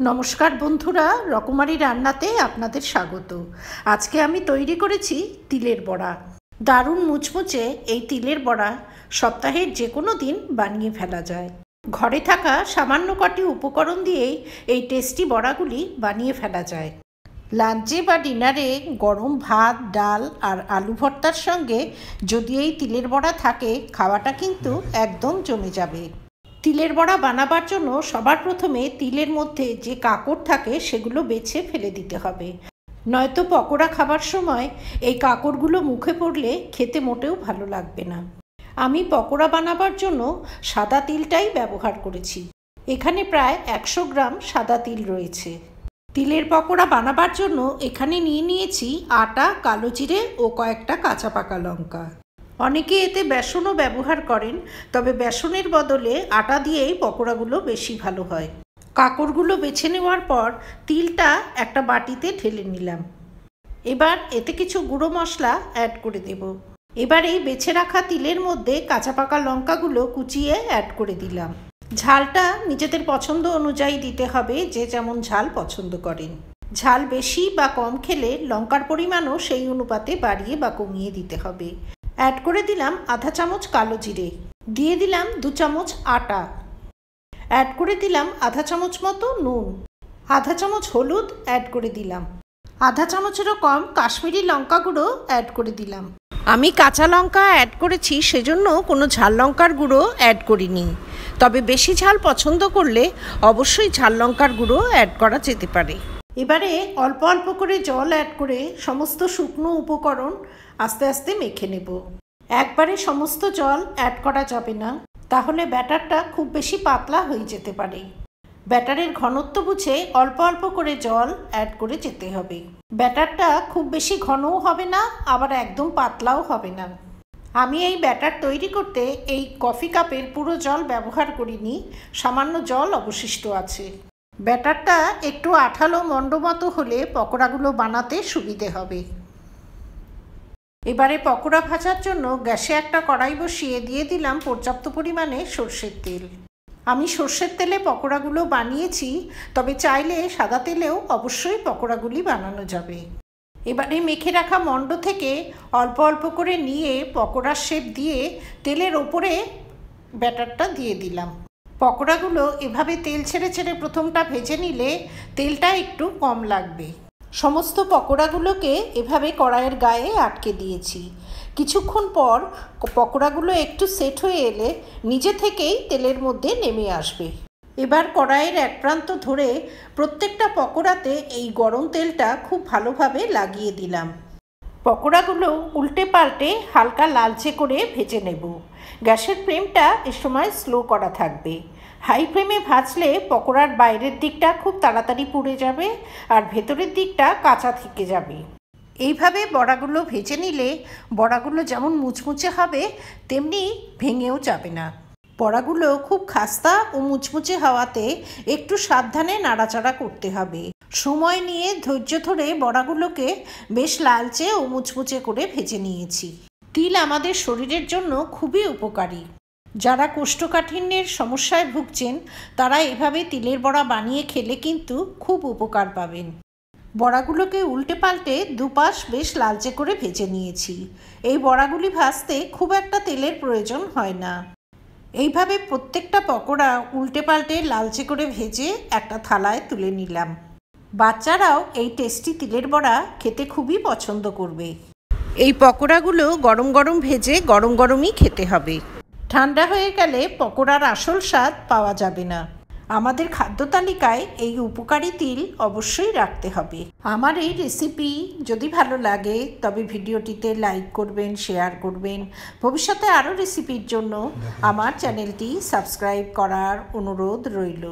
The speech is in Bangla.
নমস্কার বন্ধুরা, রকমারি রান্নাতে আপনাদের স্বাগত। আজকে আমি তৈরি করেছি তিলের বড়া। দারুণ মুচমুচে এই তিলের বড়া সপ্তাহের যে কোনো দিন বানিয়ে ফেলা যায়। ঘরে থাকা সামান্য কটি উপকরণ দিয়েই এই টেস্টি বড়াগুলি বানিয়ে ফেলা যায়। লাঞ্চে বা ডিনারে গরম ভাত, ডাল আর আলু ভর্তার সঙ্গে যদি এই তিলের বড়া থাকে, খাওয়াটা কিন্তু একদম জমে যাবে। তিলের বড়া বানাবার জন্য সবার প্রথমে তিলের মধ্যে যে কাঁকড় থাকে সেগুলো বেছে ফেলে দিতে হবে, নয়তো পকোড়া খাবার সময় এই কাঁকড়গুলো মুখে পড়লে খেতে মোটেও ভালো লাগবে না। আমি পকোড়া বানাবার জন্য সাদা তিলটাই ব্যবহার করেছি। এখানে প্রায় 100 গ্রাম সাদা তিল রয়েছে। তিলের পকোড়া বানাবার জন্য এখানে নিয়ে নিয়েছি আটা, কালো জিরে ও কয়েকটা কাঁচা পাকা লঙ্কা। অনেকে এতে বেসনও ব্যবহার করেন, তবে বেসনের বদলে আটা দিয়েই পকোড়াগুলো বেশি ভালো হয়। কাঁকড়গুলো বেছে নেওয়ার পর তিলটা একটা বাটিতে ঢেলে নিলাম। এবার এতে কিছু গুঁড়ো মশলা অ্যাড করে দেব। এবার এই বেছে রাখা তিলের মধ্যে কাঁচা পাকা লঙ্কাগুলো কুচিয়ে অ্যাড করে দিলাম। ঝালটা নিজেদের পছন্দ অনুযায়ী দিতে হবে, যে যেমন ঝাল পছন্দ করেন। ঝাল বেশি বা কম খেলে লঙ্কার পরিমাণও সেই অনুপাতে বাড়িয়ে বা কমিয়ে দিতে হবে। অ্যাড করে দিলাম আধা চামচ কালো জিরে, দিয়ে দিলাম 2 চামচ আটা, অ্যাড করে দিলাম আধা চামচ মতো নুন, আধা চামচ হলুদ অ্যাড করে দিলাম, আধা চামচেরও কম কাশ্মীরি লঙ্কা গুঁড়ো অ্যাড করে দিলাম। আমি কাঁচা লঙ্কা অ্যাড করেছি, সেজন্য কোনো ঝাল লঙ্কার গুঁড়ো অ্যাড করিনি। তবে বেশি ঝাল পছন্দ করলে অবশ্যই ঝাল লঙ্কার গুঁড়ো অ্যাড করা যেতে পারে। এবারে অল্প অল্প করে জল অ্যাড করে সমস্ত শুকনো উপকরণ আস্তে আস্তে মেখে নেব। একবারে সমস্ত জল অ্যাড করা যাবে না, তাহলে ব্যাটারটা খুব বেশি পাতলা হয়ে যেতে পারে। ব্যাটারের ঘনত্ব বুঝে অল্প অল্প করে জল অ্যাড করে যেতে হবে। ব্যাটারটা খুব বেশি ঘনও হবে না, আবার একদম পাতলাও হবে না। আমি এই ব্যাটার তৈরি করতে এই কফি কাপের পুরো জল ব্যবহার করিনি, সামান্য জল অবশিষ্ট আছে। ব্যাটারটা একটু আঠালো মন্ড মতো হলে পকোড়াগুলো বানাতে সুবিধে হবে। এবারে পকোড়া ভাজার জন্য গ্যাসে একটা কড়াই বসিয়ে দিয়ে দিলাম পর্যাপ্ত পরিমাণে সর্ষের তেল। আমি সর্ষের তেলে পকোড়াগুলো বানিয়েছি, তবে চাইলে সাদা তেলেও অবশ্যই পকোড়াগুলি বানানো যাবে। এবারে মেখে রাখা মন্ড থেকে অল্প অল্প করে নিয়ে পকোড়ার শেপ দিয়ে তেলের ওপরে ব্যাটারটা দিয়ে দিলাম। পকোড়াগুলো এভাবে তেল ছেড়ে ছেড়ে প্রথমটা ভেজে নিলে তেলটা একটু কম লাগবে। সমস্ত পকোড়াগুলোকে এভাবে কড়াইয়ের গায়ে আটকে দিয়েছি। কিছুক্ষণ পর পকোড়াগুলো একটু সেট হয়ে এলে নিজে থেকেই তেলের মধ্যে নেমে আসবে। এবার কড়াইয়ের এক প্রান্ত ধরে প্রত্যেকটা পকোড়াতে এই গরম তেলটা খুব ভালোভাবে লাগিয়ে দিলাম। পকোড়াগুলো উল্টে পাল্টে হালকা লালচে করে ভেজে নেব। গ্যাসের ফ্লেমটা এ সময় স্লো করা থাকবে। হাই ফ্লেমে ভাজলে পকোড়ার বাইরের দিকটা খুব তাড়াতাড়ি পুড়ে যাবে আর ভেতরের দিকটা কাঁচা থেকে যাবে। এইভাবে বড়াগুলো ভেজে নিলে বড়াগুলো যেমন মুচমুচে হবে, তেমনি ভেঙেও যাবে না। বড়াগুলো খুব খাস্তা ও মুচমুচে হওয়াতে একটু সাবধানে নাড়াচাড়া করতে হবে। সময় নিয়ে ধৈর্য ধরে বড়াগুলোকে বেশ লালচে ও মুচমুচে করে ভেজে নিয়েছি। তিল আমাদের শরীরের জন্য খুবই উপকারী। যারা কোষ্ঠকাঠিন্যের সমস্যায় ভুগছেন তারা এভাবে তিলের বড়া বানিয়ে খেলে কিন্তু খুব উপকার পাবেন। বড়াগুলোকে উল্টে পাল্টে দুপাশ বেশ লালচে করে ভেজে নিয়েছি। এই বড়াগুলি ভাজতে খুব একটা তেলের প্রয়োজন হয় না। এইভাবে প্রত্যেকটা পকোড়া উল্টে পাল্টে লালচে করে ভেজে একটা থালায় তুলে নিলাম। বাচ্চারাও এই টেস্টি তিলের বড়া খেতে খুবই পছন্দ করবে। এই পকোড়াগুলো গরম গরম ভেজে গরম গরমই খেতে হবে। ঠান্ডা হয়ে গেলে পকোড়ার আসল স্বাদ পাওয়া যাবে না। আমাদের খাদ্য তালিকায় এই উপকারী তিল অবশ্যই রাখতে হবে। আমার এই রেসিপি যদি ভালো লাগে তবে ভিডিওটিতে লাইক করবেন, শেয়ার করবেন। ভবিষ্যতে আরও রেসিপির জন্য আমার চ্যানেলটি সাবস্ক্রাইব করার অনুরোধ রইল।